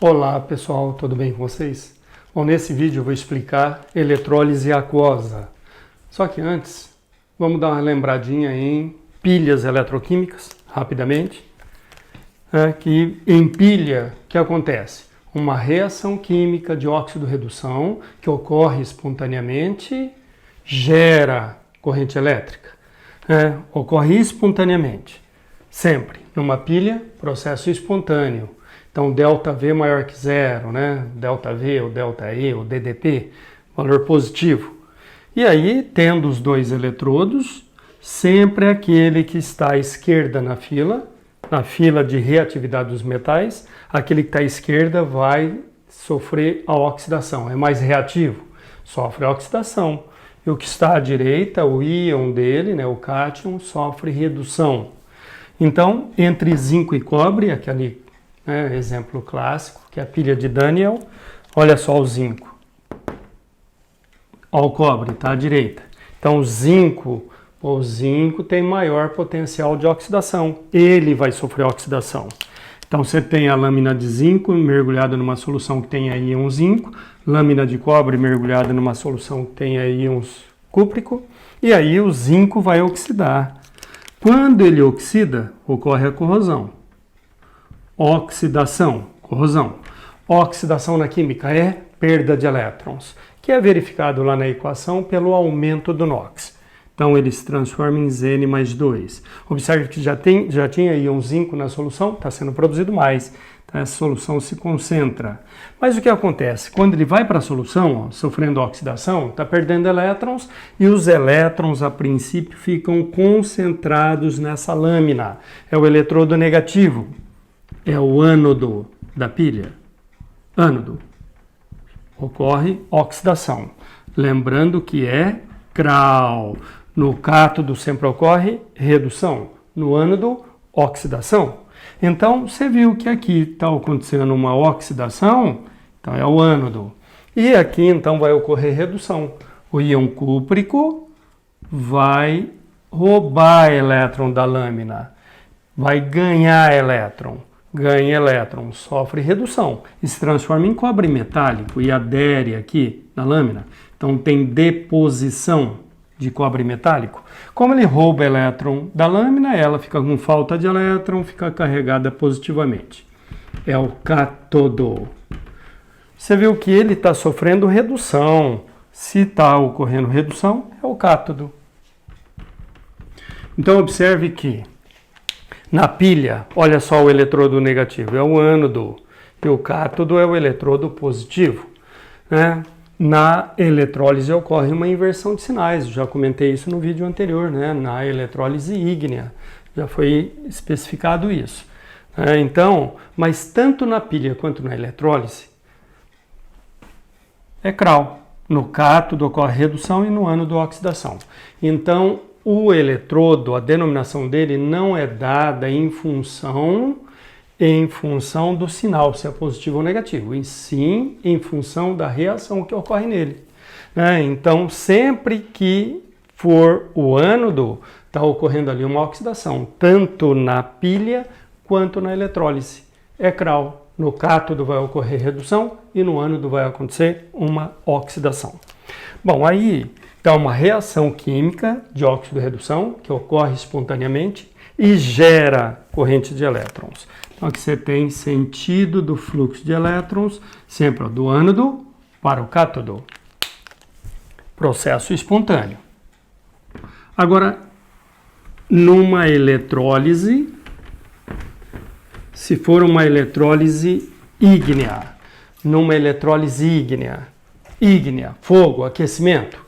Olá pessoal, tudo bem com vocês? Bom, nesse vídeo eu vou explicar eletrólise aquosa. Só que antes, vamos dar uma lembradinha em pilhas eletroquímicas, rapidamente. Que em pilha, o que acontece? Uma reação química de óxido-redução que ocorre espontaneamente, gera corrente elétrica. Ocorre espontaneamente, sempre. Numa pilha, processo espontâneo. Então, ΔV maior que zero, né? ΔV ou ΔE ou DDP, valor positivo. E aí, tendo os dois eletrodos, sempre aquele que está à esquerda na fila de reatividade dos metais, aquele que está à esquerda vai sofrer a oxidação, é mais reativo, sofre a oxidação. E o que está à direita, o íon dele, né, o cátion, sofre redução. Então, entre zinco e cobre, aquele exemplo clássico, que é a pilha de Daniel, olha só o zinco. Olha o cobre, está à direita. Então, o zinco tem maior potencial de oxidação. Ele vai sofrer oxidação. Então, você tem a lâmina de zinco mergulhada numa solução que tem aí íon zinco, lâmina de cobre mergulhada numa solução que tem aí íons cúprico, e aí o zinco vai oxidar. Quando ele oxida, ocorre a corrosão. Oxidação, corrosão. Oxidação na química é perda de elétrons, que é verificado lá na equação pelo aumento do NOx. Então ele se transforma em Zn mais 2. Observe que já tinha íon zinco na solução, está sendo produzido mais. Então essa solução se concentra. Mas o que acontece? Quando ele vai para a solução, sofrendo oxidação, está perdendo elétrons e os elétrons a princípio ficam concentrados nessa lâmina. É o eletrodo negativo. É o ânodo da pilha. Ânodo. Ocorre oxidação. Lembrando que é CRAL. No cátodo sempre ocorre redução. No ânodo, oxidação. Então, você viu que aqui está acontecendo uma oxidação, então é o ânodo. E aqui, então, vai ocorrer redução. O íon cúprico vai roubar elétron da lâmina. Vai ganhar elétron. Ganha elétron, sofre redução e se transforma em cobre metálico e adere aqui na lâmina. Então tem deposição de cobre metálico. Como ele rouba elétron da lâmina, ela fica com falta de elétron, fica carregada positivamente. É o cátodo. Você viu que ele está sofrendo redução. Se está ocorrendo redução, é o cátodo. Então observe que na pilha, olha só o eletrodo negativo, é o ânodo, e o cátodo é o eletrodo positivo. Na eletrólise ocorre uma inversão de sinais, já comentei isso no vídeo anterior, na eletrólise ígnea, já foi especificado isso. Então, mas tanto na pilha quanto na eletrólise, é CRAL. No cátodo ocorre redução e no ânodo oxidação. Então, o eletrodo, a denominação dele não é dada em função do sinal, se é positivo ou negativo, e sim em função da reação que ocorre nele. Então, sempre que for o ânodo, está ocorrendo ali uma oxidação, tanto na pilha quanto na eletrólise. É CRAL. No cátodo vai ocorrer redução e no ânodo vai acontecer uma oxidação. Bom, aí dá uma reação química de óxido-redução que ocorre espontaneamente e gera corrente de elétrons. Então aqui você tem sentido do fluxo de elétrons, sempre do ânodo para o cátodo. Processo espontâneo. Agora, numa eletrólise, se for uma eletrólise ígnea, ígnea, fogo, aquecimento,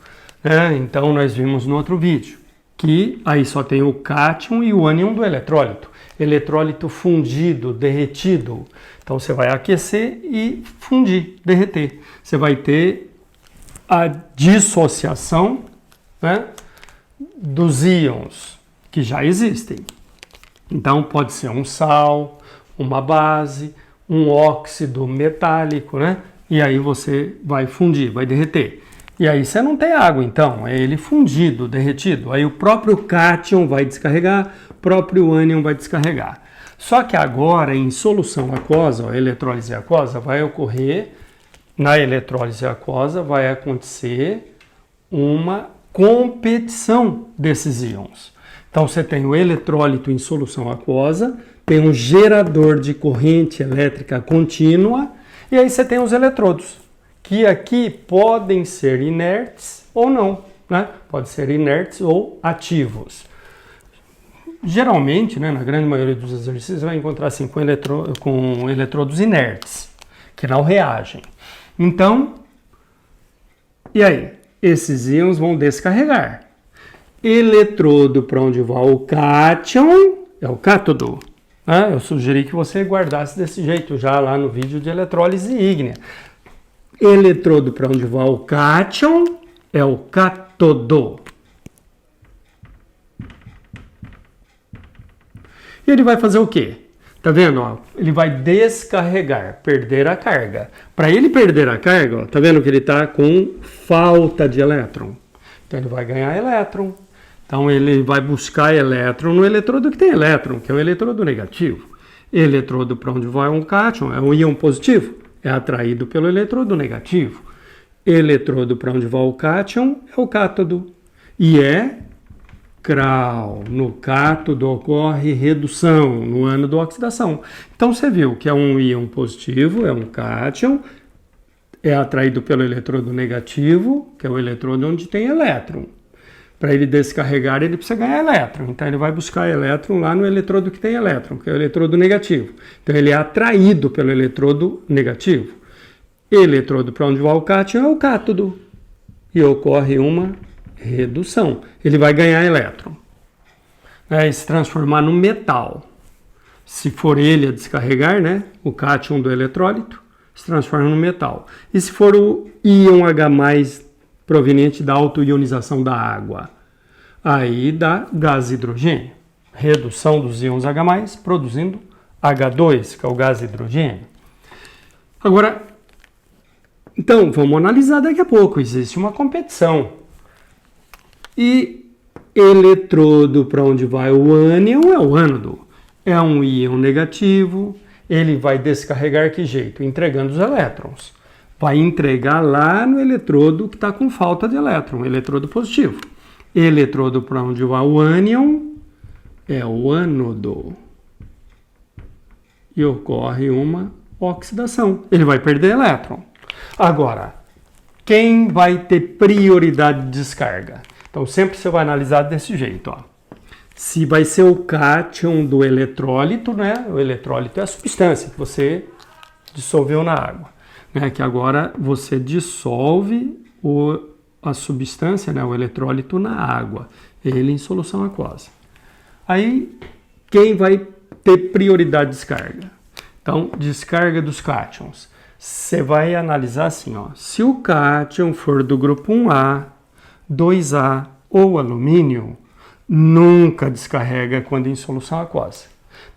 então nós vimos no outro vídeo que aí só tem o cátion e o ânion do eletrólito. Eletrólito fundido, derretido. Então você vai aquecer e fundir, derreter. Você vai ter a dissociação dos íons que já existem. Então pode ser um sal, uma base, um óxido metálico, E aí você vai fundir, vai derreter. E aí você não tem água, então, é ele fundido, derretido. Aí o próprio cátion vai descarregar, o próprio ânion vai descarregar. Só que agora, em solução aquosa, ó, eletrólise aquosa, vai ocorrer, na eletrólise aquosa, vai acontecer uma competição desses íons. Então, você tem o eletrólito em solução aquosa, tem um gerador de corrente elétrica contínua, e aí você tem os eletrodos, que aqui podem ser inertes ou não, né? Pode ser inertes ou ativos. Geralmente, né, na grande maioria dos exercícios, você vai encontrar assim com eletrodos inertes, que não reagem. Então, e aí? Esses íons vão descarregar. Eletrodo para onde vai o cátion é o cátodo. Né? Eu sugeri que você guardasse desse jeito já lá no vídeo de eletrólise ígnea. Eletrodo para onde vai o cátion é o cátodo. E ele vai fazer o quê? Tá vendo? Ó? Ele vai descarregar, perder a carga. Para ele perder a carga, ó, tá vendo que ele está com falta de elétron? Então ele vai ganhar elétron. Então ele vai buscar elétron no eletrodo que tem elétron, que é o eletrodo negativo. Eletrodo para onde vai um cátion é um íon positivo, é atraído pelo eletrodo negativo. Eletrodo para onde vai o cátion é o cátodo. E é CRAL. No cátodo ocorre redução, no ânodo oxidação. Então você viu que é um íon positivo, é um cátion, é atraído pelo eletrodo negativo, que é o eletrodo onde tem elétron. Para ele descarregar, ele precisa ganhar elétron. Então ele vai buscar elétron lá no eletrodo que tem elétron, que é o eletrodo negativo. Então ele é atraído pelo eletrodo negativo. Eletrodo para onde vai o cátion é o cátodo. E ocorre uma redução. Ele vai ganhar elétron. E se transformar no metal. Se for ele a descarregar, né, o cátion do eletrólito, se transforma no metal. E se for o íon H+, proveniente da autoionização da água, aí dá gás hidrogênio. Redução dos íons H+, produzindo H2, que é o gás hidrogênio. Agora, então, vamos analisar daqui a pouco. Existe uma competição. E eletrodo para onde vai o ânion é o ânodo. É um íon negativo. Ele vai descarregar que jeito? Entregando os elétrons. Vai entregar lá no eletrodo que está com falta de elétron, eletrodo positivo. Eletrodo para onde vai o ânion é o ânodo. E ocorre uma oxidação. Ele vai perder elétron. Agora, quem vai ter prioridade de descarga? Então, sempre você vai analisar desse jeito, ó. Se vai ser o cátion do eletrólito, né? O eletrólito é a substância que você dissolveu na água, né? Que agora você dissolve a substância, né? O eletrólito na água, ele em solução aquosa. Aí, quem vai ter prioridade de descarga? Então, descarga dos cátions. Você vai analisar assim, ó. Se o cátion for do grupo 1A, 2A ou alumínio, nunca descarrega quando em solução aquosa.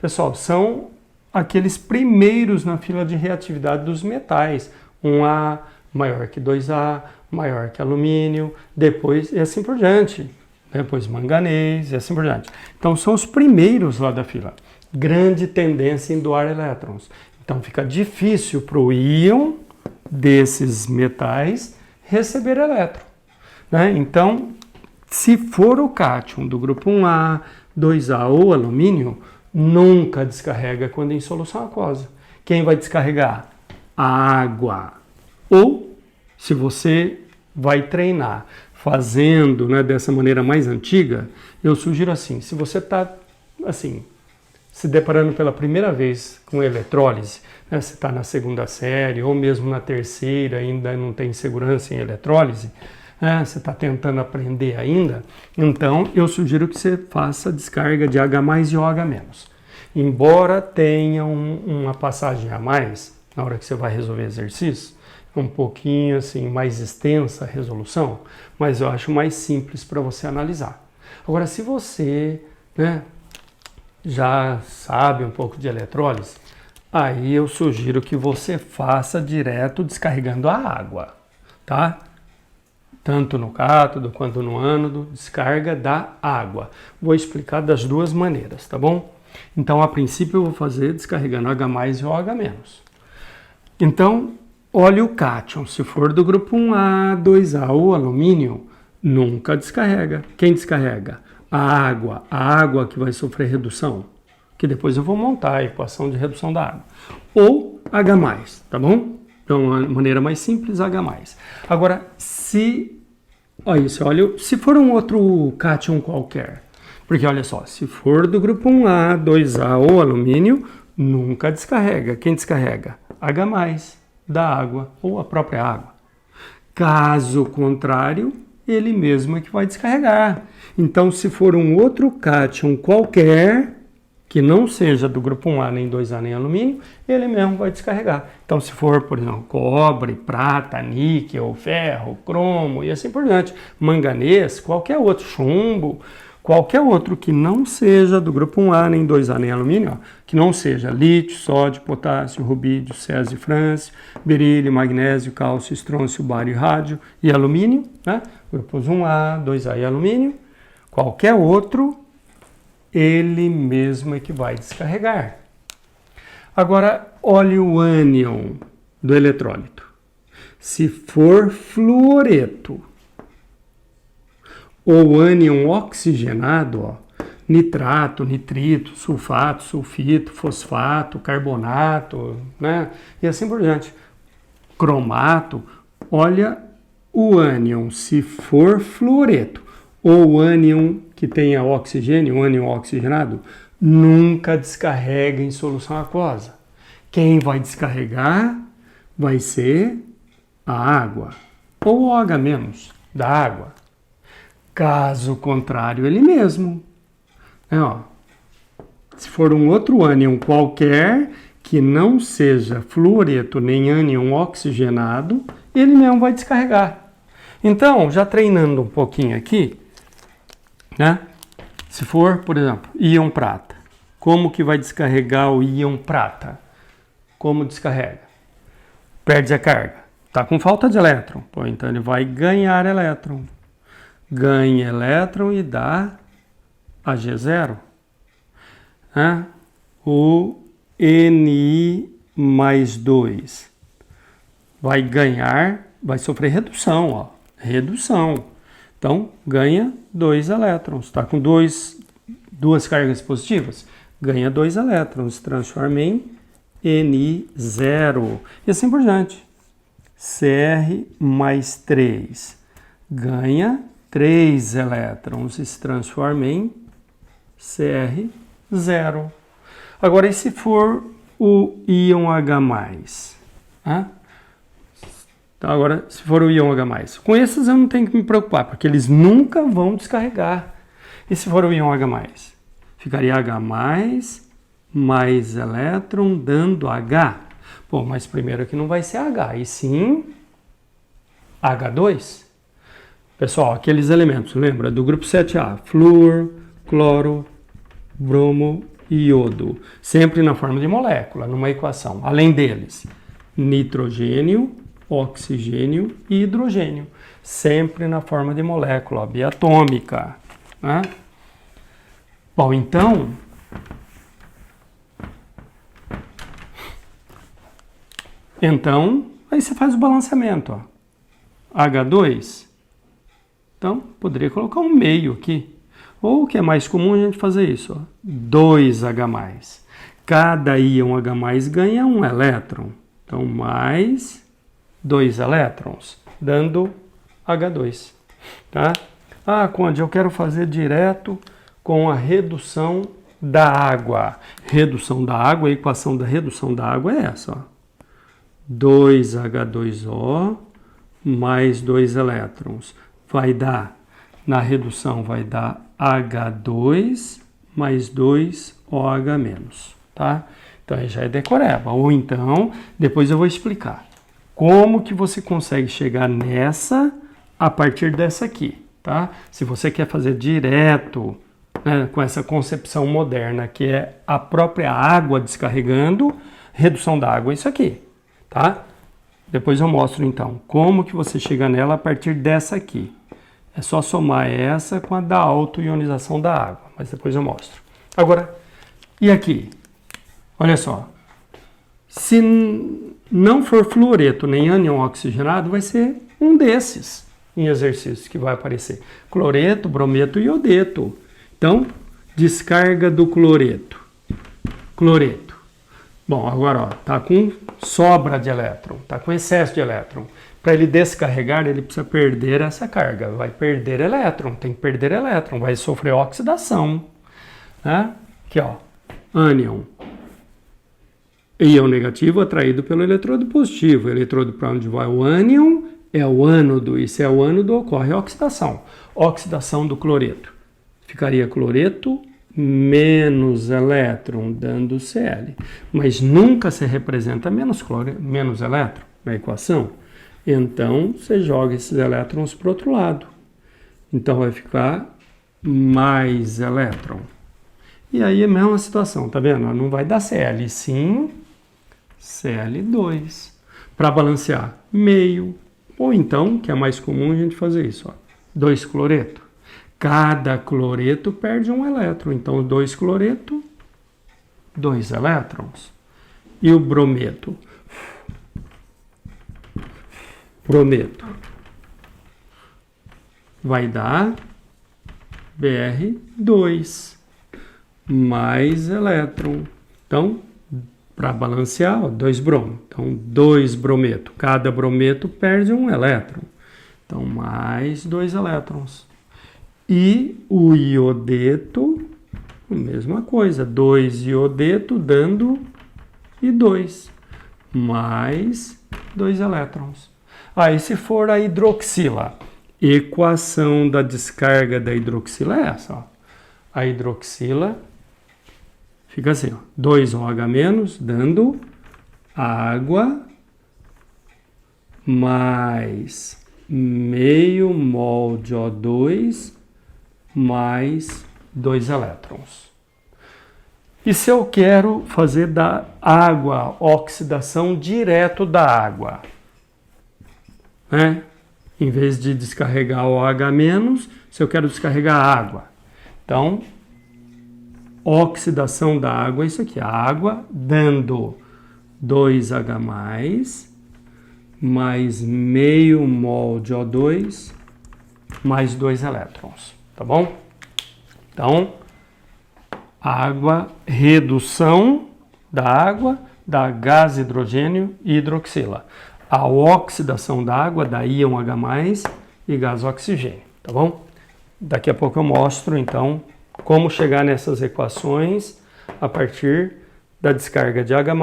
Pessoal, são aqueles primeiros na fila de reatividade dos metais. 1A maior que 2A, maior que alumínio, depois e assim por diante. Depois manganês e assim por diante. Então são os primeiros lá da fila. Grande tendência em doar elétrons. Então fica difícil para o íon desses metais receber elétron. Né? Então, se for o cátion do grupo 1A, 2A ou alumínio, nunca descarrega quando em solução aquosa. Quem vai descarregar? A água. Ou, se você vai treinar fazendo, né, dessa maneira mais antiga, eu sugiro assim, se você está assim, se deparando pela primeira vez com eletrólise, né, você está na segunda série ou mesmo na terceira, ainda não tem segurança em eletrólise, você está tentando aprender ainda, então eu sugiro que você faça descarga de H+ e OH-. Embora tenha uma passagem a mais, na hora que você vai resolver exercício, um pouquinho assim mais extensa a resolução, mas eu acho mais simples para você analisar. Agora, se você, né, já sabe um pouco de eletrólise, aí eu sugiro que você faça direto descarregando a água, tá? Tanto no cátodo quanto no ânodo, descarga da água. Vou explicar das duas maneiras, tá bom? Então, a princípio, eu vou fazer descarregando H+, e OH-. Então, olha o cátion. Se for do grupo 1A, 2A, o alumínio, nunca descarrega. Quem descarrega? A água que vai sofrer redução, que depois eu vou montar a equação de redução da água. Ou H+, tá bom? Então, de maneira mais simples, H+. Agora, olha, se for um outro cátion qualquer, porque olha só, se for do grupo 1A, 2A ou alumínio, nunca descarrega. Quem descarrega? H+, da água ou a própria água. Caso contrário, ele mesmo é que vai descarregar. Então, se for um outro cátion qualquer, que não seja do grupo 1A, nem 2A, nem alumínio, ele mesmo vai descarregar. Então, se for, por exemplo, cobre, prata, níquel, ferro, cromo e assim por diante, manganês, qualquer outro, chumbo, qualquer outro que não seja do grupo 1A, nem 2A, nem alumínio, que não seja lítio, sódio, potássio, rubídio, césio e frâncio, berílio, magnésio, cálcio, estrôncio, bário e rádio e alumínio, né? Grupos 1A, 2A e alumínio, qualquer outro, ele mesmo é que vai descarregar. Agora, olha o ânion do eletrólito. Se for fluoreto ou ânion oxigenado, ó, nitrato, nitrito, sulfato, sulfito, fosfato, carbonato, né? E assim por diante. Cromato, olha o ânion, se for fluoreto ou ânion que tenha oxigênio, um ânion oxigenado, nunca descarrega em solução aquosa. Quem vai descarregar vai ser a água, ou o OH- da água. Caso contrário, ele mesmo. Se for um outro ânion qualquer que não seja fluoreto nem ânion oxigenado, ele mesmo vai descarregar. Então, já treinando um pouquinho aqui, né? Se for, por exemplo, íon prata, como que vai descarregar o íon prata? Como descarrega? Perde a carga. Está com falta de elétron. Pô, então ele vai ganhar elétron. Ganha elétron e dá Ag0. Né? O Ni+2 vai ganhar, vai sofrer redução, ó. Redução. Então, ganha 2 elétrons. Está com duas cargas positivas? Ganha 2 elétrons. Transforma em Ni0. E assim por diante. Cr+3 ganha 3 elétrons. Se transforma em Cr0. Agora, e se for o íon H+? Então, agora, se for o íon H+, com esses eu não tenho que me preocupar, porque eles nunca vão descarregar. E se for o íon H+? Ficaria H+, mais elétron, dando H. Pô, mas primeiro aqui não vai ser H, e sim H2. Pessoal, aqueles elementos, lembra? Do grupo 7A, flúor, cloro, bromo e iodo. Sempre na forma de molécula, numa equação. Além deles, nitrogênio, oxigênio e hidrogênio, sempre na forma de molécula biatômica, né? Bom, então, aí você faz o balanceamento, ó. H2, então, poderia colocar um meio aqui, ou o que é mais comum a gente fazer isso, ó, 2H+. Cada íon H+ ganha um elétron, então mais 2 elétrons, dando H2, tá? Conde, eu quero fazer direto com a redução da água. Redução da água, a equação da redução da água é essa, ó. 2H2O mais 2 elétrons. Vai dar, na redução, vai dar H2 mais 2OH-, tá? Então, aí já é decoreba. Ou então, depois eu vou explicar como que você consegue chegar nessa a partir dessa aqui, tá? Se você quer fazer direto, né, com essa concepção moderna, que é a própria água descarregando, redução da água é isso aqui, tá? Depois eu mostro, então, como que você chega nela a partir dessa aqui. É só somar essa com a da autoionização da água, mas depois eu mostro. Agora, E aqui, olha só, se não for fluoreto nem ânion oxigenado, vai ser um desses em exercícios que vai aparecer. Cloreto, brometo e iodeto. Então, descarga do cloreto. Cloreto. Bom, agora, ó, tá com sobra de elétron, tá com excesso de elétron. Para ele descarregar, ele precisa perder essa carga. Vai perder elétron, tem que perder elétron, vai sofrer oxidação. Né? Aqui, ó, ânion. Íon negativo atraído pelo eletrodo positivo. O eletrodo para onde vai o ânion é o ânodo, e se é o ânodo, ocorre oxidação. Oxidação do cloreto. Ficaria cloreto menos elétron, dando Cl. Mas nunca se representa menos elétron na equação. Então, você joga esses elétrons para o outro lado. Então, vai ficar mais elétron. E aí é a mesma situação, tá vendo? Não vai dar Cl, sim Cl2. Para balancear, meio. Ou então, que é mais comum a gente fazer isso, ó, 2 cloreto. Cada cloreto perde um elétron. Então, 2 cloreto, 2 elétrons. E o brometo? Brometo vai dar Br2 mais elétron. Então, para balancear, 2 bromo. Então, 2 brometo. Cada brometo perde um elétron. Então, mais 2 elétrons. E o iodeto, a mesma coisa. 2 iodeto dando I2. Mais 2 elétrons. Aí, se for a hidroxila, equação da descarga da hidroxila é essa. Ó. A hidroxila fica assim, ó, 2OH- dando água mais meio mol de O2 mais 2 elétrons. E se eu quero fazer da água oxidação direto da água, né? Em vez de descarregar o OH-, se eu quero descarregar a água. Então, oxidação da água é isso aqui. A água dando 2H+, mais meio mol de O2, mais 2 elétrons. Tá bom? Então, água, redução da água, dá gás hidrogênio e hidroxila. A oxidação da água dá íon H+, e gás oxigênio, tá bom? Daqui a pouco eu mostro, então, como chegar nessas equações a partir da descarga de H+,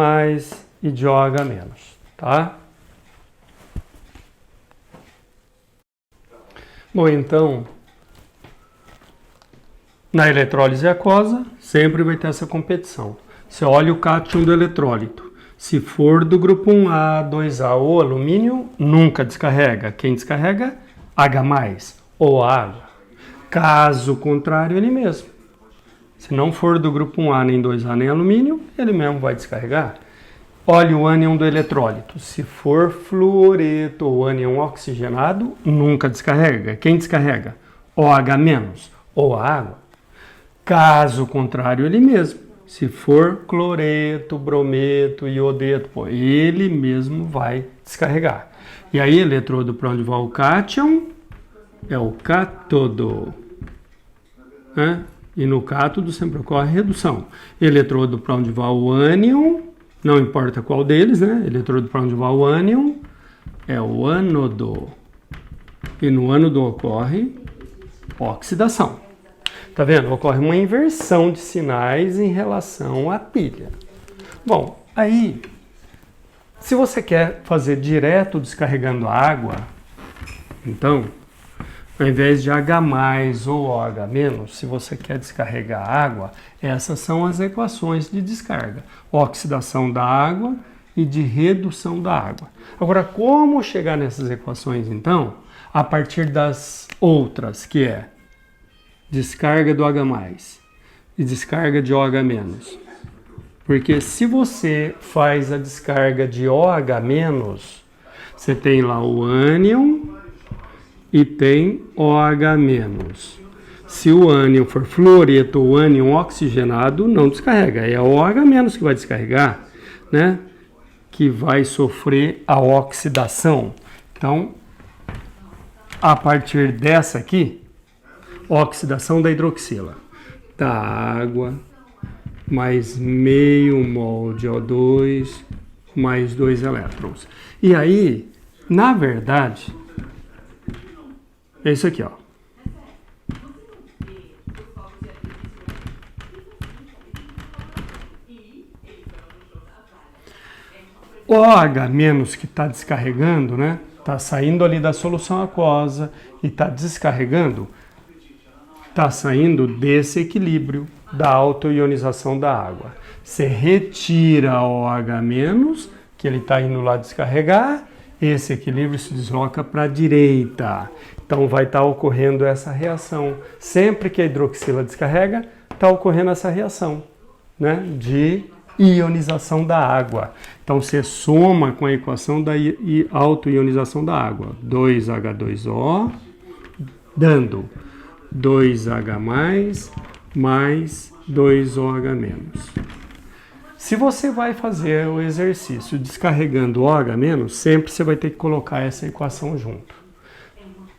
e de OH-, tá? Bom, então, na eletrólise aquosa, sempre vai ter essa competição. Você olha o cátion do eletrólito. Se for do grupo 1A, 2A ou alumínio, nunca descarrega. Quem descarrega? H+, ou água. Caso contrário, ele mesmo. Se não for do grupo 1A, nem 2A, nem alumínio, ele mesmo vai descarregar. Olha o ânion do eletrólito. Se for fluoreto ou ânion oxigenado, nunca descarrega. Quem descarrega? OH- ou a água. Caso contrário, ele mesmo. Se for cloreto, brometo, iodeto, pô, ele mesmo vai descarregar. E aí, eletrodo para onde vai o cátion é o cátodo. Né? E no cátodo sempre ocorre redução. Eletrodo para onde vai o ânion, não importa qual deles, né? Eletrodo para onde vai o ânion é o ânodo. E no ânodo ocorre oxidação. Tá vendo? Ocorre uma inversão de sinais em relação à pilha. Bom, aí, se você quer fazer direto descarregando a água, então, ao invés de H+ ou OH-, se você quer descarregar a água, essas são as equações de descarga. Oxidação da água e de redução da água. Agora, como chegar nessas equações, então? A partir das outras, que é descarga do H+ e descarga de OH-. Porque se você faz a descarga de OH-, você tem lá o ânion e tem OH-. Se o ânion for fluoreto ou ânion oxigenado, não descarrega. É o OH- que vai descarregar, né? Que vai sofrer a oxidação. Então, a partir dessa aqui, oxidação da hidroxila, da água, mais meio mol de O2, mais 2 elétrons. E aí, na verdade, é isso aqui, ó. O OH- que está descarregando, né? Está saindo ali da solução aquosa e está descarregando, está saindo desse equilíbrio da autoionização da água. Você retira o OH-, que ele está indo lá descarregar, esse equilíbrio se desloca para a direita. Então vai estar ocorrendo essa reação. Sempre que a hidroxila descarrega, está ocorrendo essa reação, né? De ionização da água. Então você soma com a equação da autoionização da água. 2H2O dando 2H+, mais 2OH-. Se você vai fazer o exercício descarregando OH-, sempre você vai ter que colocar essa equação junto.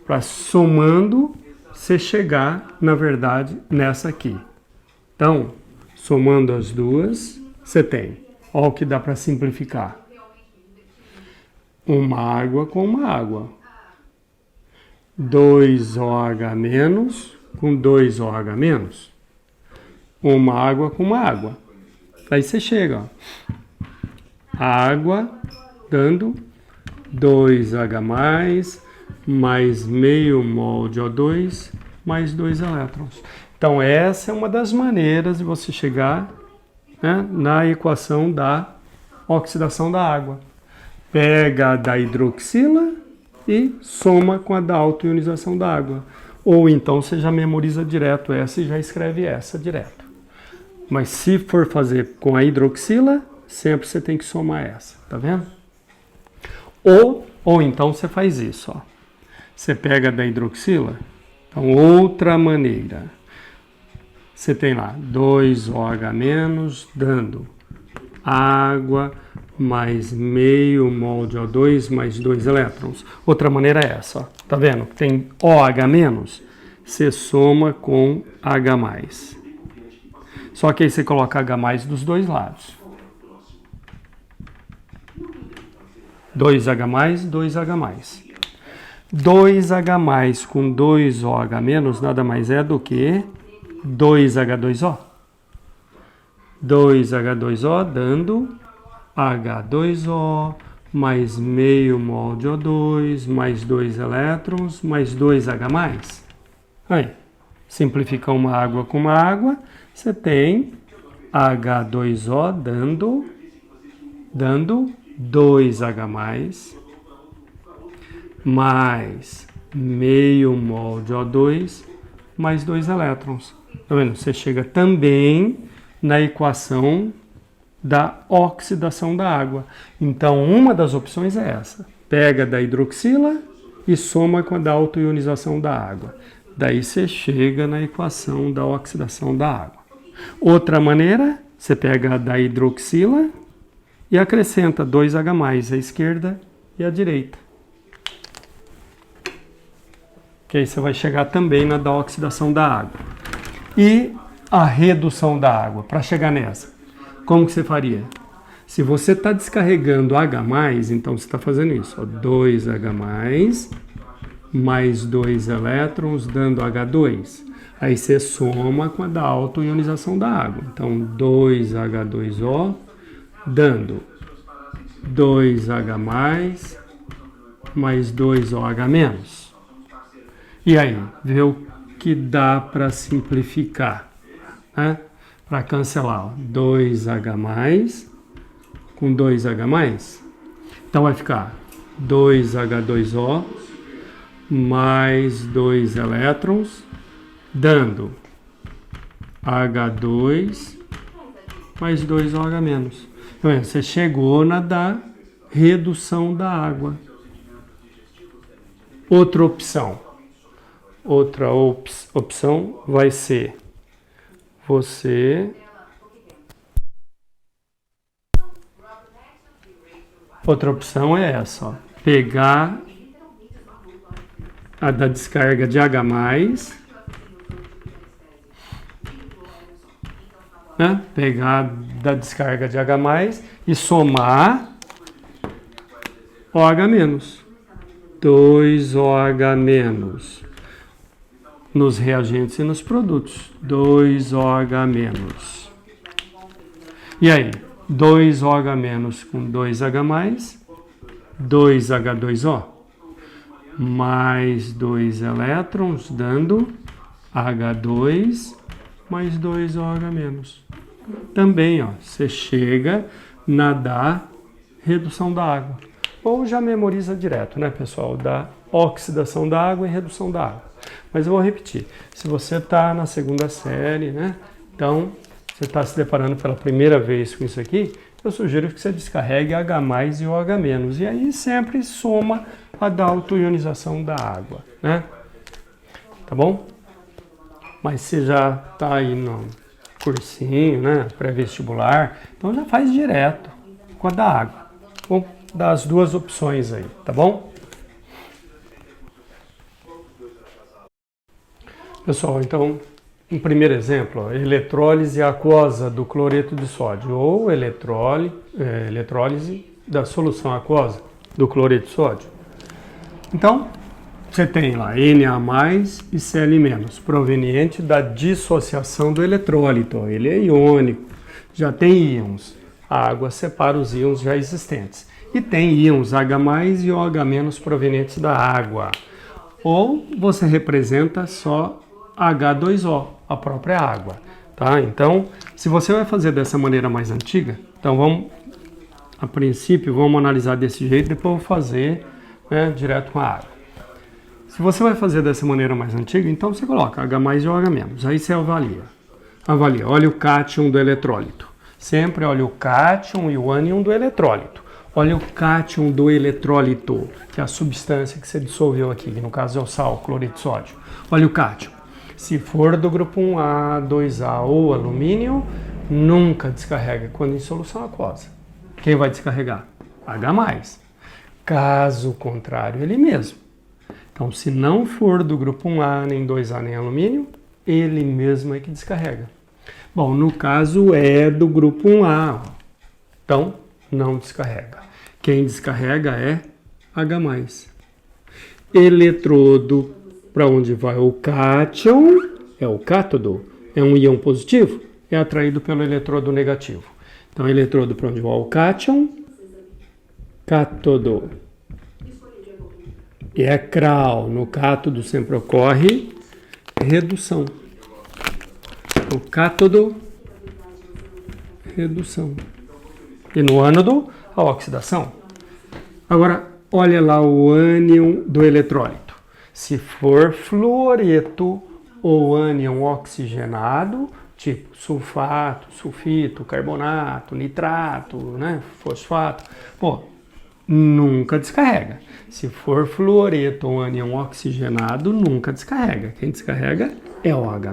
Para somando, você chegar, na verdade, nessa aqui. Então, somando as duas, você tem, olha o que dá para simplificar. Uma água com uma água. 2OH- com 2OH-. Uma água com uma água. Aí você chega, ó. Água dando 2H+, mais meio mol de O2, mais 2 elétrons. Então essa é uma das maneiras de você chegar, né, na equação da oxidação da água. Pega a da hidroxila e soma com a da autoionização da água. Ou então você já memoriza direto essa e já escreve essa direto. Mas se for fazer com a hidroxila, sempre você tem que somar essa, tá vendo? Ou então você faz isso, ó. Você pega a da hidroxila, então outra maneira. Você tem lá 2OH- dando água mais meio mol de O2 mais 2 elétrons. Outra maneira é essa, ó. Tá vendo? Tem OH-, você soma com H+. Só que aí você coloca H+ dos dois lados. 2H+, 2H+. 2H+ com 2OH- nada mais é do que 2H2O. 2H2O dando H2O mais meio mol de O2 mais 2 elétrons mais 2H+. Aí, simplificar uma água com uma água, você tem H2O dando 2H+, mais meio mol de O2 mais 2 elétrons. Tá vendo? Você chega também na equação da oxidação da água. Então, uma das opções é essa. Pega da hidroxila e soma com a da autoionização da água. Daí você chega na equação da oxidação da água. Outra maneira, você pega a da hidroxila e acrescenta 2H+, à esquerda e à direita. Que aí você vai chegar também na da oxidação da água. E a redução da água, para chegar nessa, como que você faria? Se você está descarregando H+, então você está fazendo isso, ó, 2H+, mais 2 elétrons, dando H2. Aí você soma com a da autoionização da água. Então, 2H2O, dando 2H+, mais 2OH-. E aí, vê o que dá para simplificar, né? Para cancelar, ó, 2H+, com 2H+. Então vai ficar 2H2O, mais 2 elétrons, dando H2 mais 2 OH-. Então, você chegou na da redução da água. Outra opção, Outra opção vai ser você... Outra opção é essa, ó, pegar a da descarga de H+, né? Pegar da descarga de H+, e somar OH-. 2OH- nos reagentes e nos produtos. 2OH-. E aí? 2OH- com 2H+, 2H2O, mais 2 elétrons, dando H2 mais 2OH-. Também, ó, você chega na da redução da água. Ou já memoriza direto, né, pessoal? Da oxidação da água e redução da água. Mas eu vou repetir. Se você está na segunda série, né? Então, você está se deparando pela primeira vez com isso aqui, eu sugiro que você descarregue H+ e OH-. E aí sempre soma a da autoionização da água, né? Tá bom? Mas você já está aí no cursinho, né? Pré-vestibular, então já faz direto com a da água. Vou dar as duas opções aí, tá bom? Pessoal, então, um primeiro exemplo, ó, eletrólise aquosa do cloreto de sódio ou eletrólise da solução aquosa do cloreto de sódio. Então, você tem lá Na+ e Cl-, proveniente da dissociação do eletrólito. Ó, ele é iônico, já tem íons. A água separa os íons já existentes. E tem íons H+ e OH- provenientes da água. Ou você representa só H2O, a própria água, tá? Então, se você vai fazer dessa maneira mais antiga, então a princípio, vamos analisar desse jeito, depois eu vou fazer, né, direto com a água. Se você vai fazer dessa maneira mais antiga, então você coloca H+ e OH-. Aí você avalia, olha o cátion do eletrólito. Sempre olha o cátion e o ânion do eletrólito. Olha o cátion do eletrólito, que é a substância que você dissolveu aqui, que no caso é o sal, cloreto de sódio. Olha o cátion. Se for do grupo 1A, 2A ou alumínio, nunca descarrega quando em solução aquosa. Quem vai descarregar? H+. Caso contrário, ele mesmo. Então, se não for do grupo 1A, nem 2A, nem alumínio, ele mesmo é que descarrega. Bom, no caso é do grupo 1A, então não descarrega. Quem descarrega é H+. Eletrodo, para onde vai o cátion, é o cátodo, é um íon positivo, é atraído pelo eletrodo negativo. Então, eletrodo para onde vai o cátion, cátodo. E é CRAL, no cátodo sempre ocorre redução. O cátodo, redução. E no ânodo, a oxidação. Agora, olha lá o ânion do eletrólito. Se for fluoreto ou ânion oxigenado, tipo sulfato, sulfito, carbonato, nitrato, né, fosfato, pô, nunca descarrega. Se for fluoreto ou ânion oxigenado, nunca descarrega. Quem descarrega é o H-.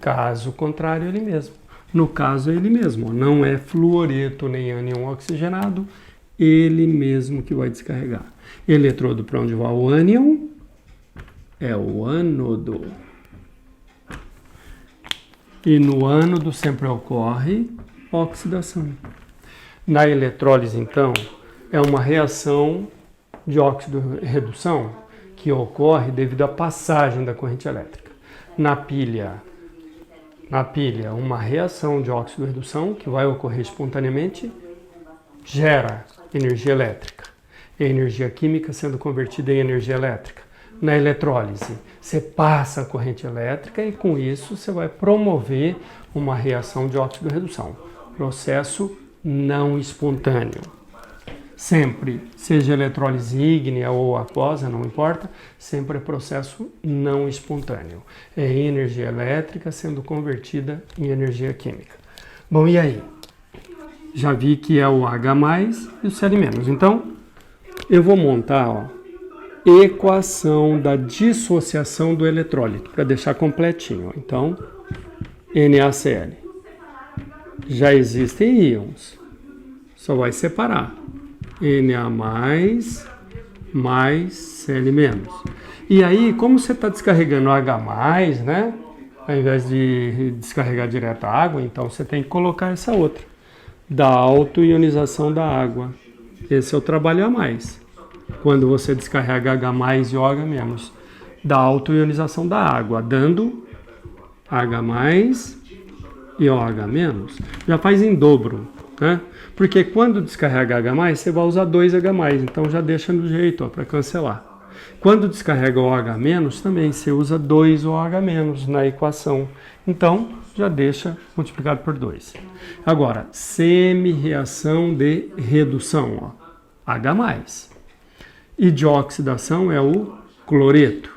Caso contrário, ele mesmo. No caso, é ele mesmo. Não é fluoreto nem ânion oxigenado, ele mesmo que vai descarregar. Eletrodo para onde vai o ânion é o ânodo. E no ânodo sempre ocorre oxidação. Na eletrólise, então, é uma reação de óxido-redução que ocorre devido à passagem da corrente elétrica. Na pilha, uma reação de óxido-redução que vai ocorrer espontaneamente gera energia elétrica. E a energia química sendo convertida em energia elétrica. Na eletrólise, você passa a corrente elétrica e com isso você vai promover uma reação de óxido-redução. Processo não espontâneo. Sempre, seja eletrólise ígnea ou aquosa, não importa, sempre é processo não espontâneo. É energia elétrica sendo convertida em energia química. Bom, e aí? Já vi que é o H+ e o Cl-. Então, eu vou montar, ó, equação da dissociação do eletrólito, para deixar completinho. Então, NaCl. Já existem íons. Só vai separar. Na mais Cl-. E aí, como você está descarregando H+, né? Ao invés de descarregar direto a água, então você tem que colocar essa outra. Da autoionização da água. Esse é o trabalho a mais. Quando você descarrega H+ e OH-, da autoionização da água, dando H+ e OH-. Já faz em dobro, né? Porque quando descarrega H+, você vai usar 2H+, então já deixa no jeito, para cancelar. Quando descarrega OH-, também você usa 2OH- na equação. Então, já deixa multiplicado por 2. Agora, semi-reação de redução, ó, H+. E de oxidação é o cloreto.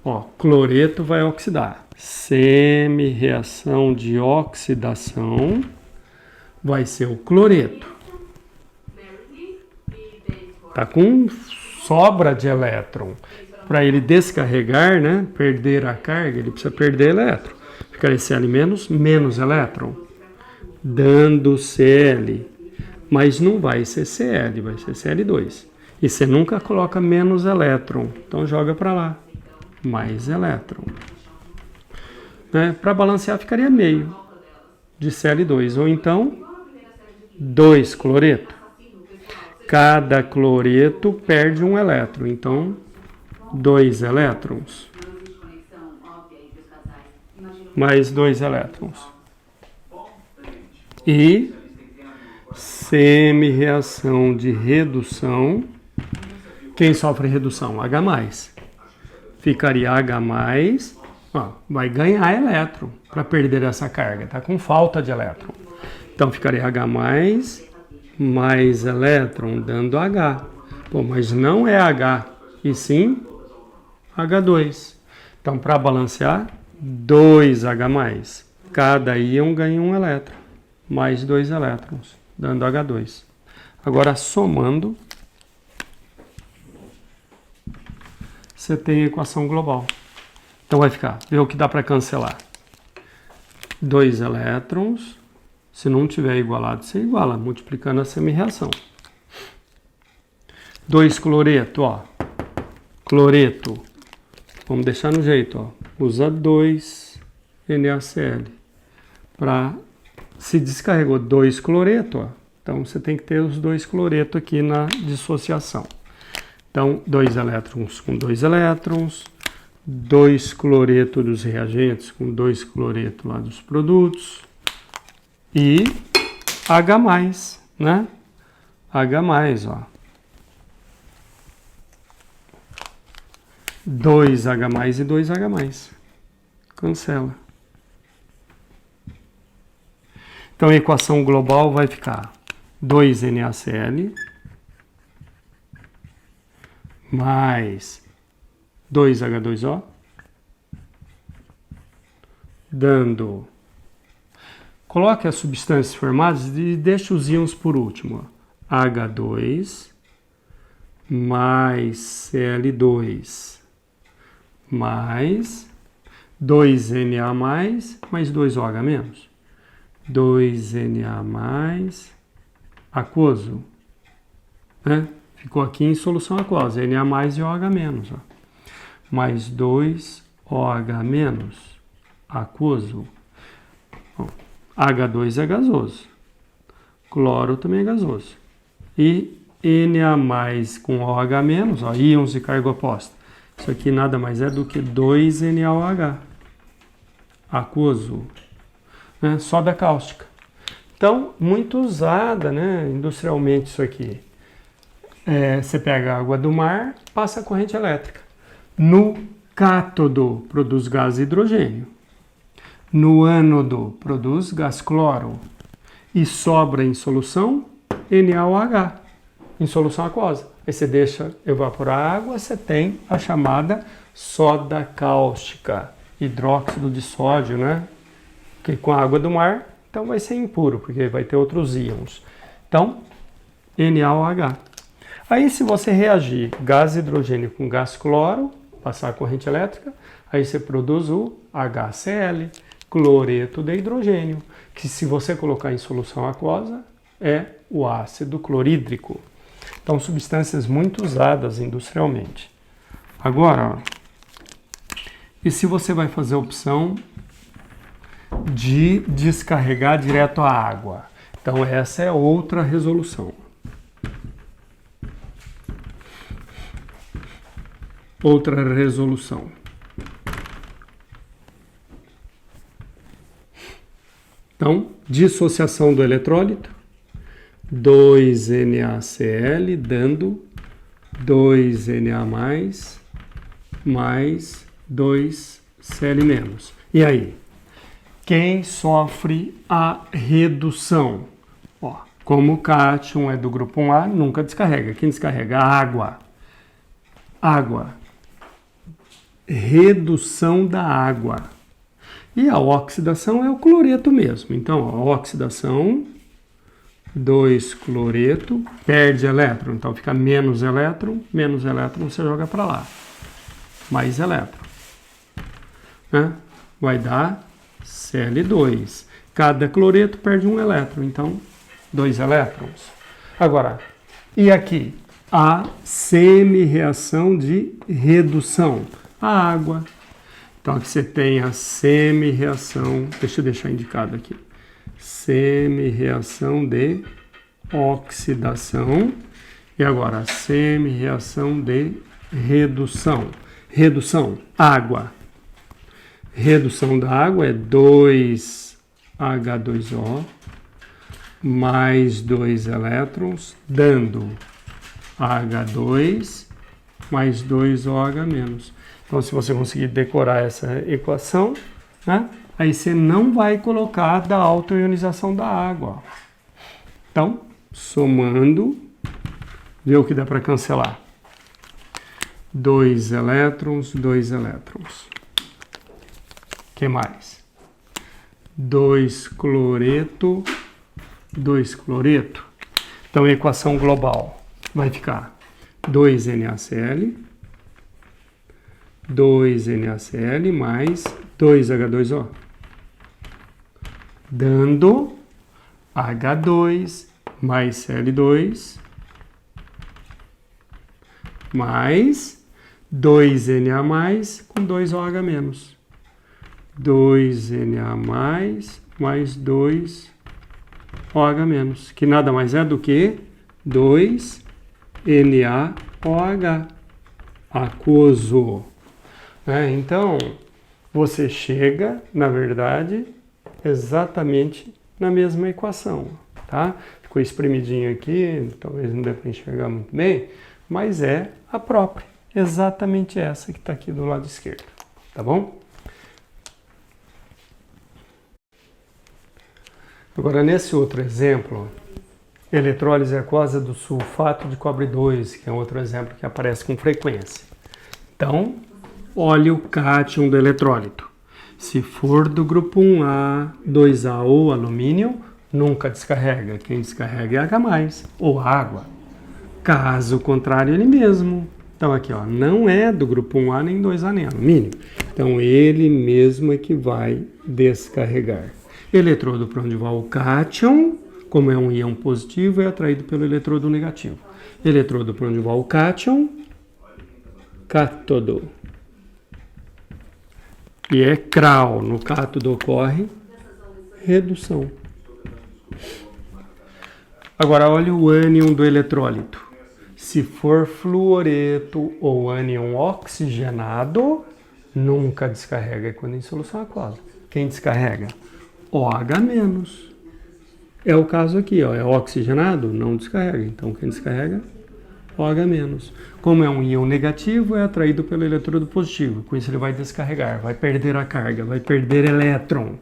Ó, cloreto vai oxidar. Semi-reação de oxidação vai ser o cloreto. Tá com sobra de elétron. Para ele descarregar, né, perder a carga, ele precisa perder elétron. Ficaria Cl- menos elétron, dando Cl. Mas não vai ser Cl, vai ser Cl2. E você nunca coloca menos elétron, então joga para lá. Mais elétron. Né? Para balancear ficaria meio de Cl2, ou então 2 cloreto. Cada cloreto perde um elétron, então 2 elétrons. Mais 2 elétrons. E semi-reação de redução. Quem sofre redução? H+. Ficaria H+, ó, vai ganhar elétron para perder essa carga, tá com falta de elétron. Então ficaria H+, mais elétron, dando H. Pô, mas não é H, e sim H2. Então, para balancear, 2H+. Cada íon ganha um elétron, mais 2 elétrons, dando H2. Agora, somando, você tem a equação global. Então, vai ficar, vê o que dá para cancelar. 2 elétrons. Se não tiver igualado, você iguala, multiplicando a semi-reação. 2 cloreto, ó. Cloreto. Vamos deixar no jeito, ó. Usa 2 NaCl. Se descarregou 2 cloreto, ó. Então você tem que ter os 2 cloreto aqui na dissociação. Então, 2 elétrons com 2 elétrons. 2 cloreto dos reagentes com 2 cloreto lá dos produtos. E H+, né? H+, ó. 2H+ e 2H+. Cancela. Então a equação global vai ficar 2 NaCl mais 2H2O, dando... Coloque as substâncias formadas e deixe os íons por último. Ó. H2 mais Cl2 mais 2Na mais 2OH-. 2Na mais aquoso. Né? Ficou aqui em solução aquosa. Na mais e OH-. Ó. Mais 2OH- aquoso. Bom, H2 é gasoso. Cloro também é gasoso. E Na com OH-, ó, íons de carga oposta. Isso aqui nada mais é do que 2NaOH. Aquoso. Né? Soda cáustica. Então, muito usada, né, industrialmente isso aqui. Você pega a água do mar, passa a corrente elétrica. No cátodo, produz gás hidrogênio. No ânodo, produz gás cloro. E sobra em solução NaOH, em solução aquosa. Aí você deixa evaporar a água, você tem a chamada soda cáustica, hidróxido de sódio, né? Que com a água do mar, então vai ser impuro, porque vai ter outros íons. Então, NaOH. Aí, se você reagir gás hidrogênio com gás cloro, passar a corrente elétrica, aí você produz o HCl, cloreto de hidrogênio, que se você colocar em solução aquosa, é o ácido clorídrico. Então, substâncias muito usadas industrialmente. Agora, ó, e se você vai fazer a opção de descarregar direto a água? Então, essa é outra resolução. Outra resolução. Então, dissociação do eletrólito, 2NaCl dando 2Na+, mais 2Cl-. E aí? Quem sofre a redução? Ó, como o cátion é do grupo 1A, nunca descarrega. Quem descarrega? A água. Água. Redução da água. E a oxidação é o cloreto mesmo. Então, ó, oxidação, 2-cloreto, perde elétron. Então, fica menos elétron você joga para lá. Mais elétron. Né? Vai dar Cl2. Cada cloreto perde um elétron, então 2 elétrons. Agora, e aqui? A semi-reação de redução. A água. Então aqui você tem a semi-reação, deixa eu deixar indicado aqui. Semi-reação de oxidação. E agora, a semi-reação de redução. Redução, água. Redução da água é 2H2O mais 2 elétrons, dando H2 mais 2OH-. Então, se você conseguir decorar essa equação, né, aí você não vai colocar da autoionização da água. Então, somando, vê o que dá para cancelar. 2 elétrons, 2 elétrons. O que mais? 2 cloreto, 2 cloreto. Então, a equação global vai ficar 2NaCl, 2NaCl mais 2H2O, dando H2 mais Cl2 mais 2Na mais com 2OH-. 2Na mais 2OH-, que nada mais é do que 2NaOH, aquoso. Então, você chega, na verdade, exatamente na mesma equação, tá? Ficou espremidinho aqui, talvez não dê para enxergar muito bem, mas é a própria, exatamente essa que está aqui do lado esquerdo, tá bom? Agora, nesse outro exemplo, eletrólise aquosa do sulfato de cobre 2, que é outro exemplo que aparece com frequência. Então, olha o cátion do eletrólito. Se for do grupo 1A, 2A ou alumínio, nunca descarrega. Quem descarrega é H+, ou água. Caso contrário, ele mesmo. Então, aqui, ó, não é do grupo 1A, nem 2A, nem alumínio. Então, ele mesmo é que vai descarregar. Eletrodo para onde vai o cátion, como é um íon positivo, é atraído pelo eletrodo negativo. Eletrodo para onde vai o cátion, cátodo. E é CRAO. No cátodo ocorre redução. Agora, olha o ânion do eletrólito. Se for fluoreto ou ânion oxigenado, nunca descarrega quando em solução aquosa. Quem descarrega? OH-. É o caso aqui, ó, é oxigenado, não descarrega. Então, quem descarrega? OH-. Como é um íon negativo, é atraído pelo eletrodo positivo. Com isso, ele vai descarregar, vai perder a carga, vai perder elétron.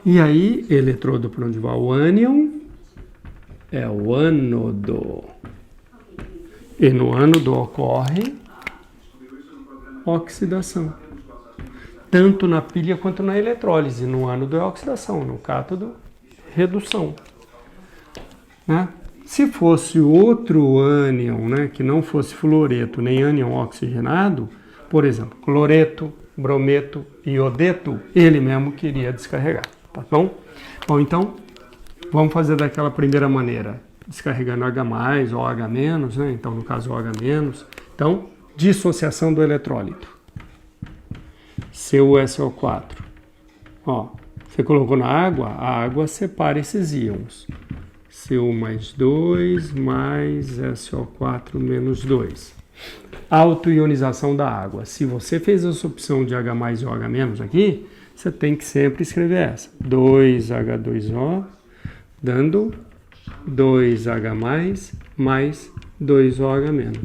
E aí, eletrodo para onde vai o ânion é o ânodo. E no ânodo ocorre oxidação. Tanto na pilha quanto na eletrólise. No ânodo é oxidação, no cátodo, redução. Né? Se fosse outro ânion, né, que não fosse fluoreto nem ânion oxigenado, por exemplo, cloreto, brometo, iodeto, ele mesmo queria descarregar, tá bom? Bom, então, vamos fazer daquela primeira maneira, descarregando H+, ou H-, né? Então, no caso, OH-. Então, dissociação do eletrólito. CuSO4. Ó, você colocou na água, a água separa esses íons. Cu+2 mais SO4 menos 2. Autoionização da água. Se você fez essa opção de H+ e OH- aqui, você tem que sempre escrever essa. 2H2O, dando 2H+, mais 2OH-.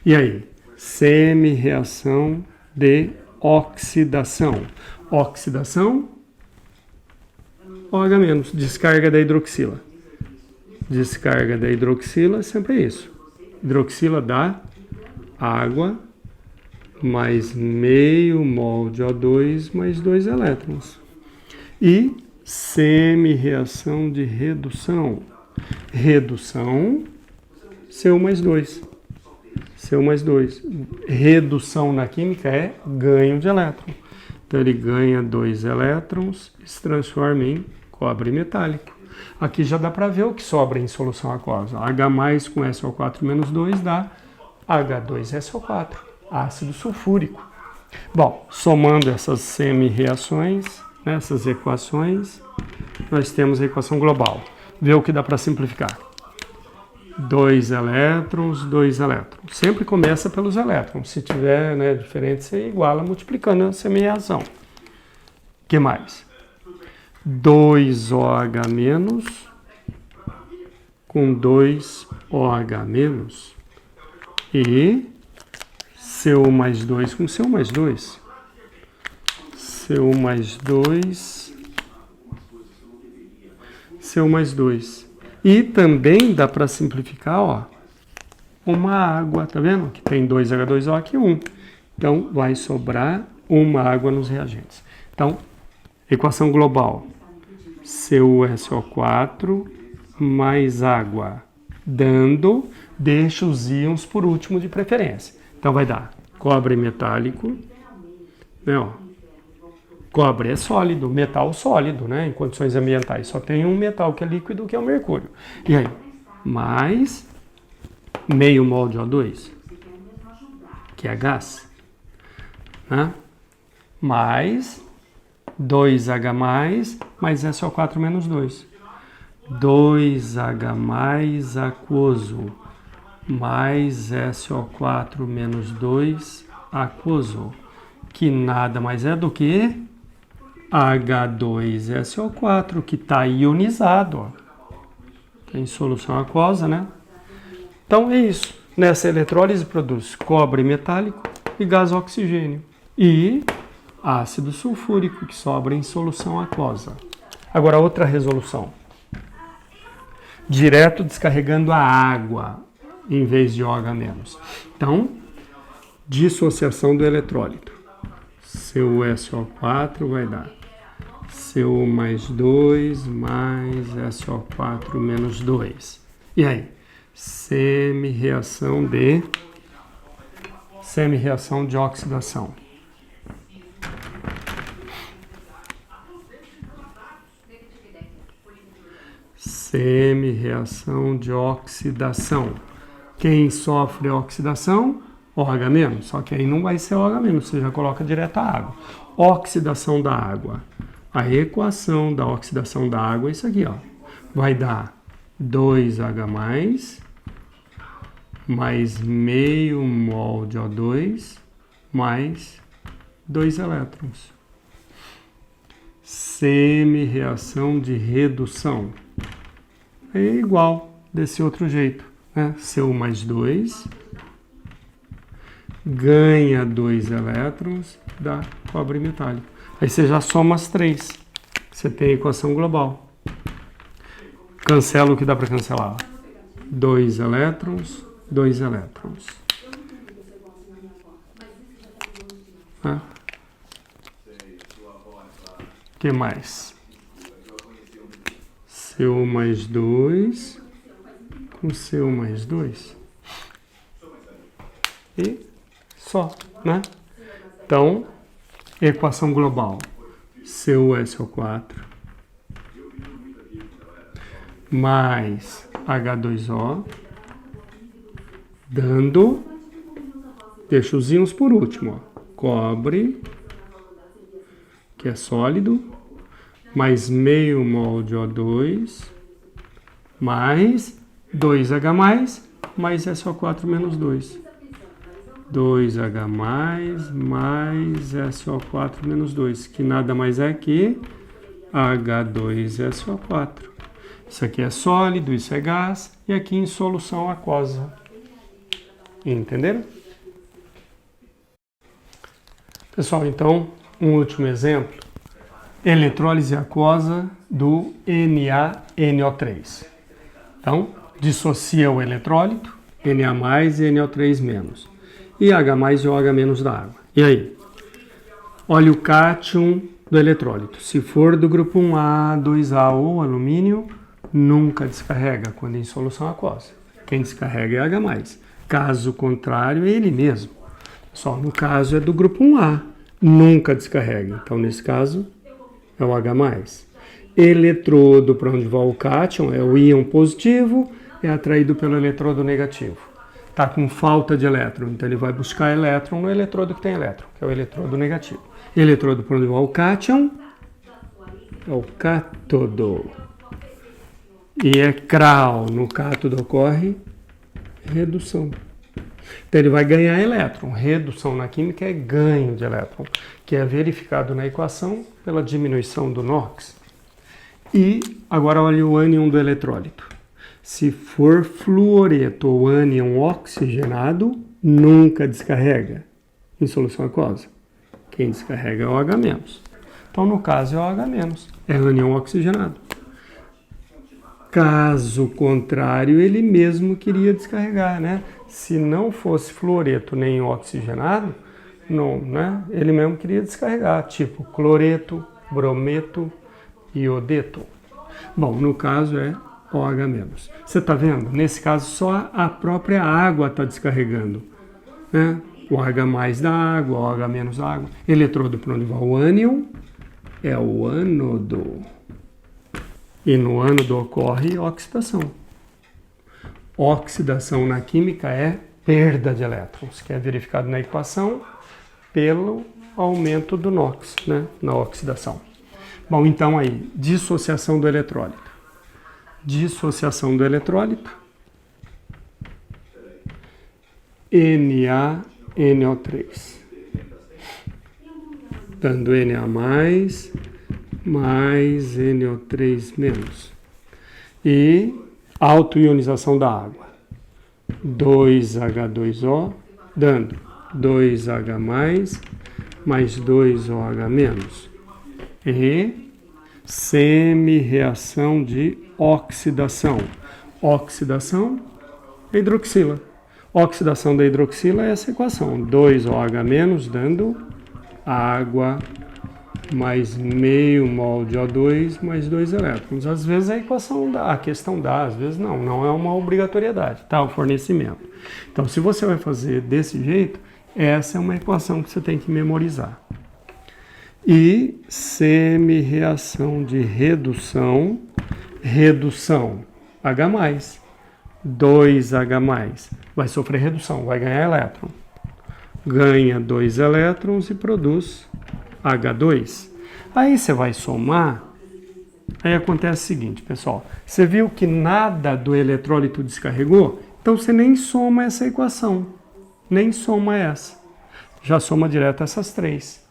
E aí? Semi-reação de oxidação. Oxidação, OH-, descarga da hidroxila. Descarga da hidroxila, sempre é isso. Hidroxila dá água mais meio mol de O2 mais 2 elétrons. E semi-reação de redução. Redução, Cu+2. Cu+2. Redução na química é ganho de elétron. Então ele ganha 2 elétrons e se transforma em cobre metálico. Aqui já dá para ver o que sobra em solução aquosa. H+ com SO4 menos 2 dá H2SO4, ácido sulfúrico. Bom, somando essas semi-reações, né, essas equações, nós temos a equação global. Vê o que dá para simplificar. 2 elétrons, 2 elétrons. Sempre começa pelos elétrons. Se tiver, né, diferente, você iguala multiplicando a semi-reação. O que mais? 2OH- com 2OH- e Cu+2 com Cu+2. Cu+2. E também dá para simplificar, ó, uma água, tá vendo? Que tem 2H2O aqui 1. Então, vai sobrar uma água nos reagentes. Então, equação global. CuSO4 mais água, dando, deixa os íons por último de preferência. Então, vai dar cobre metálico, né, ó. Cobre é sólido, metal sólido, né? Em condições ambientais. Só tem um metal que é líquido, que é o mercúrio. E aí? Mais meio mol de O2, que é gás. Né? Mais 2H+, mais SO4 menos 2. 2H+ aquoso, mais SO4 menos 2 aquoso. Que nada mais é do que H2SO4, que está ionizado, ó. Tem solução aquosa, né? Então é isso. Nessa eletrólise produz cobre metálico e gás oxigênio. E ácido sulfúrico, que sobra em solução aquosa. Agora, outra resolução. Direto descarregando a água, em vez de OH-. Então, dissociação do eletrólito. CuSO4 vai dar Cu+2 mais SO4 menos 2. E aí? Semi-reação de oxidação. Semi-reação de oxidação. Quem sofre oxidação? OH-, só que aí não vai ser OH-, você já coloca direto a água. Oxidação da água. A equação da oxidação da água é isso aqui, ó. Vai dar 2H+, mais meio mol de O2, mais 2 elétrons. Semi-reação de redução. É igual desse outro jeito, né? Cu+2 ganha 2 elétrons, dá cobre metálico. Aí você já soma as três. Você tem a equação global. Cancela o que dá para cancelar. 2 elétrons, 2 elétrons. O que mais? Cu+2 com CO mais 2. E só, né? Então, equação global. CuSO4 mais H2O, dando, deixa os íons por último, ó, cobre, que é sólido, mais meio mol de O2, mais 2H+, mais SO4 menos 2. 2H+, mais SO4 menos 2, que nada mais é que H2SO4. Isso aqui é sólido, isso é gás, e aqui em solução aquosa. Entenderam? Pessoal, então, um último exemplo. Eletrólise aquosa do NaNO3. Então, dissocia o eletrólito, Na+, e NO3-. E H+ e OH- da água. E aí? Olha o cátion do eletrólito. Se for do grupo 1A, 2A ou alumínio, nunca descarrega quando em solução aquosa. Quem descarrega é H+. Caso contrário, é ele mesmo. Só no caso é do grupo 1A, nunca descarrega. Então, nesse caso, é o H+. Eletrodo para onde vai o cátion é o íon positivo, é atraído pelo eletrodo negativo. Está com falta de elétron, então ele vai buscar elétron no eletrodo que tem elétron, que é o eletrodo negativo. Eletrodo para onde vai o cátion é o cátodo. E é CRAL, no cátodo ocorre redução. Então ele vai ganhar elétron. Redução na química é ganho de elétron, que é verificado na equação pela diminuição do NOx. E agora olha o ânion do eletrólito. Se for fluoreto ou ânion oxigenado, nunca descarrega em solução aquosa. Quem descarrega é o OH-. Então, no caso, é o OH-, é ânion oxigenado. Caso contrário, ele mesmo queria descarregar, né? Se não fosse fluoreto nem oxigenado, não, né? Ele mesmo queria descarregar, tipo cloreto, brometo, iodeto. Bom, no caso é OH-. Você está vendo? Nesse caso, só a própria água está descarregando, né? O OH+ da água, o OH- da água. Eletrodo para onde vai o ânion é o ânodo. E no ânodo ocorre oxidação. Oxidação na química é perda de elétrons, que é verificado na equação pelo aumento do NOx, né? Na oxidação. Bom, então aí, dissociação do eletrólito. Dissociação do eletrólito, NaNO3, dando Na+, mais NO3-. E autoionização da água, 2H2O, dando 2H+, mais 2OH-. E semi-reação de oxidação. Oxidação é hidroxila. Oxidação da hidroxila é essa equação. 2OH- dando água mais meio mol de O2 mais 2 elétrons. Às vezes a equação dá, a questão dá, às vezes não. Não é uma obrigatoriedade, tá? O fornecimento. Então, se você vai fazer desse jeito, essa é uma equação que você tem que memorizar. E semi-reação de redução, H+, 2H+, vai sofrer redução, vai ganhar elétron. Ganha 2 elétrons e produz H2. Aí você vai somar, aí acontece o seguinte, pessoal, você viu que nada do eletrólito descarregou? Então você nem soma essa equação, nem soma essa, já soma direto essas três.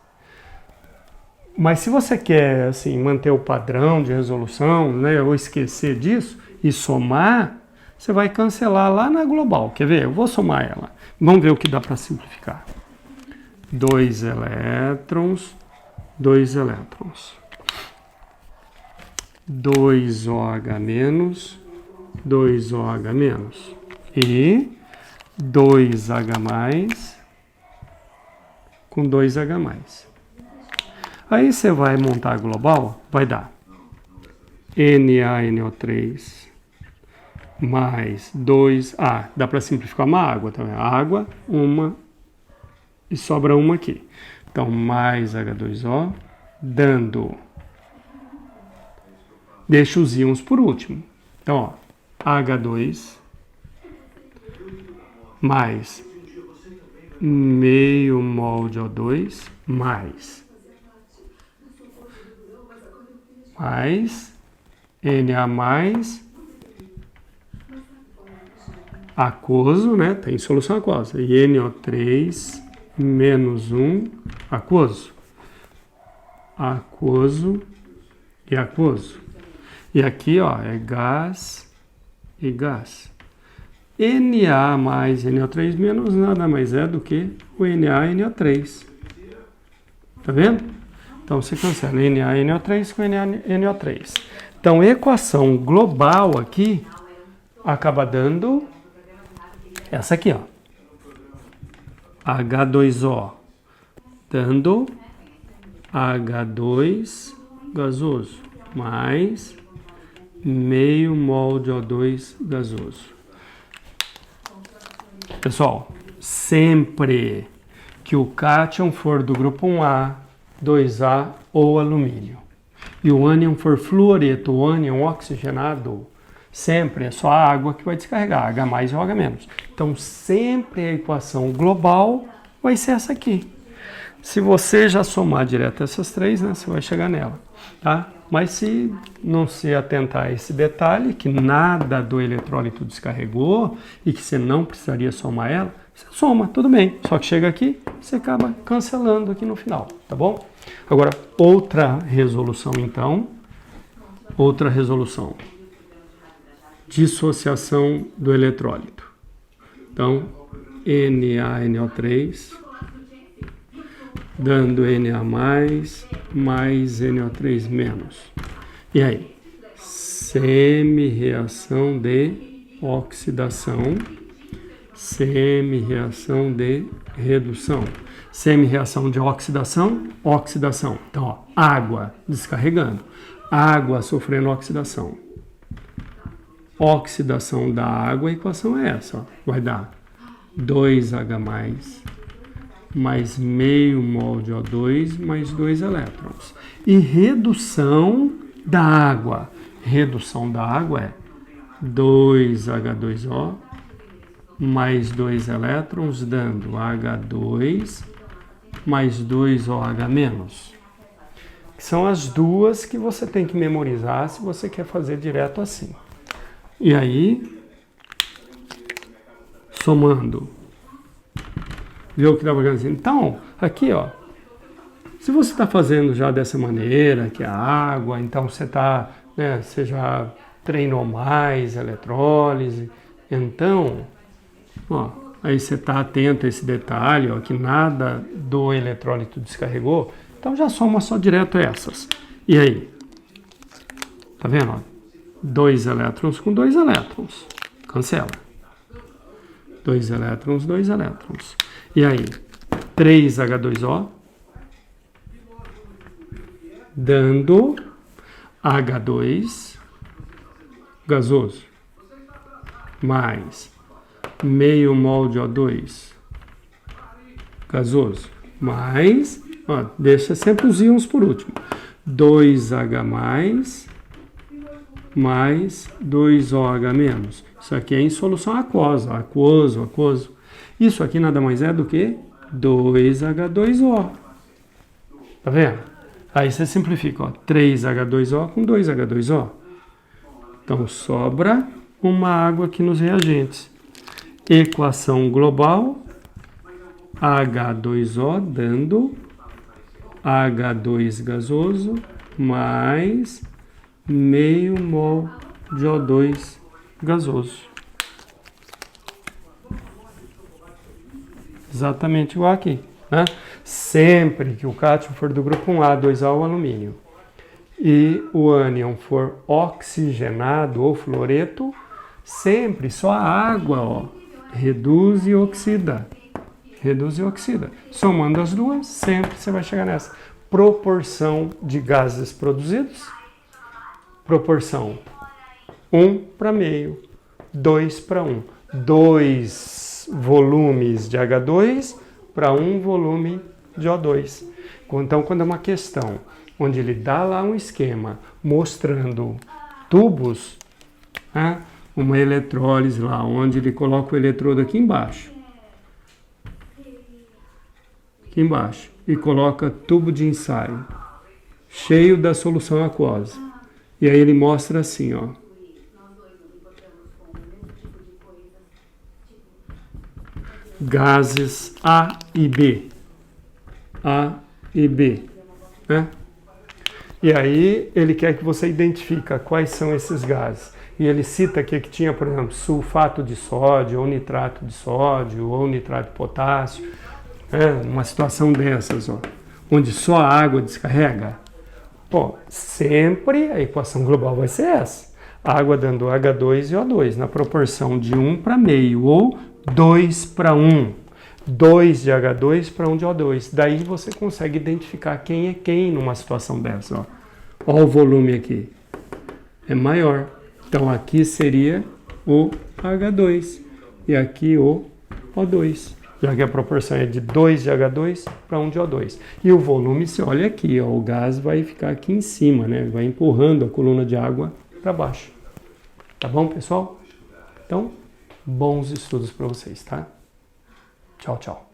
Mas se você quer assim, manter o padrão de resolução, né, ou esquecer disso e somar, você vai cancelar lá na global. Quer ver? Eu vou somar ela. Vamos ver o que dá para simplificar. 2 elétrons, 2 elétrons. 2OH-, 2OH-. E 2H+, com 2H+. Aí você vai montar a global, vai dar NaNO3 mais 2A. Dá para simplificar uma água também. Água, uma, e sobra uma aqui. Então, mais H2O, dando... Deixa os íons por último. Então, ó, H2 mais meio mol de O2 mais Na mais aquoso, né? Tem solução aquosa. E NO3 menos 1 aquoso. Aquoso e aquoso. E aqui, ó, é gás e gás. Na mais NO3 menos nada mais é do que o Na e NO3. Tá vendo? Então, você cancela Na e NO3 com Na e NO3. Então, a equação global aqui acaba dando essa aqui, ó. H2O dando H2 gasoso mais meio mol de O2 gasoso. Pessoal, sempre que o cátion for do grupo 1A, 2A ou alumínio e o ânion for fluoreto ou ânion oxigenado, sempre é só a água que vai descarregar, H mais ou H menos. Então, sempre a equação global vai ser essa aqui. Se você já somar direto essas três, né, você vai chegar nela, tá? Mas se não se atentar a esse detalhe, que nada do eletrólito descarregou e que você não precisaria somar ela, você soma, tudo bem. Só que chega aqui, você acaba cancelando aqui no final, tá bom? Agora, outra resolução então. Outra resolução. Dissociação do eletrólito. Então, NaNO3, dando Na mais NO3 menos. E aí? Semi-reação de oxidação, semi-reação de redução. Semi-reação de oxidação, oxidação. Então, ó, água descarregando, água sofrendo oxidação. Oxidação da água, a equação é essa, ó. Vai dar 2H mais meio mol de O2 mais 2 elétrons. E redução da água. Redução da água é 2H2O mais 2 elétrons, dando H2 mais 2OH menos. Que são as duas que você tem que memorizar se você quer fazer direto assim. E aí, somando, vê o que dá para fazer. Então, aqui, ó, se você está fazendo já dessa maneira, que é a água, então você tá, né, você já treinou mais eletrólise, então, ó, aí você está atento a esse detalhe, ó, que nada do eletrólito descarregou, então já soma só direto essas. E aí? Tá vendo, ó? 2 elétrons com 2 elétrons. Cancela. 2 elétrons, 2 elétrons. E aí, 3H2O, dando H2 gasoso, mais meio mol de O2 gasoso, mais, ó, deixa sempre os íons por último, 2H mais 2OH menos. Isso aqui é em solução aquosa, aquoso. Isso aqui nada mais é do que 2H2O. Tá vendo? Aí você simplifica, ó, 3H2O com 2H2O. Então sobra uma água aqui nos reagentes. Equação global, H2O dando H2 gasoso mais meio mol de O2 gasoso. Exatamente igual aqui, né? Sempre que o cátion for do grupo 1A, 2A ou alumínio e o ânion for oxigenado ou fluoreto, sempre só a água, ó, reduz e oxida. Reduz e oxida. Somando as duas, sempre você vai chegar nessa. Proporção de gases produzidos. Proporção 1 para meio, 2 para 1. 2 volumes de H2 para 1 volume de O2. Então, quando é uma questão onde ele dá lá um esquema mostrando tubos, né, uma eletrólise lá, onde ele coloca o eletrodo aqui embaixo, e coloca tubo de ensaio, cheio da solução aquosa. E aí ele mostra assim, ó. Gases A e B. A e B. Né? E aí ele quer que você identifique quais são esses gases. E ele cita aqui que tinha, por exemplo, sulfato de sódio, ou nitrato de sódio, ou nitrato de potássio. Uma situação dessas, ó, onde só a água descarrega. Pô, sempre a equação global vai ser essa. Água dando H2 e O2 na proporção de 1 para meio ou 2 para 1. 2 de H2 para 1 de O2. Daí você consegue identificar quem é quem numa situação dessa. Ó. Ó o volume aqui. É maior. Então aqui seria o H2 e aqui o O2. Já que a proporção é de 2 de H2 para 1 de O2. E o volume, você olha aqui, ó, o gás vai ficar aqui em cima, né? Vai empurrando a coluna de água para baixo. Tá bom, pessoal? Então, bons estudos para vocês, tá? Tchau, tchau.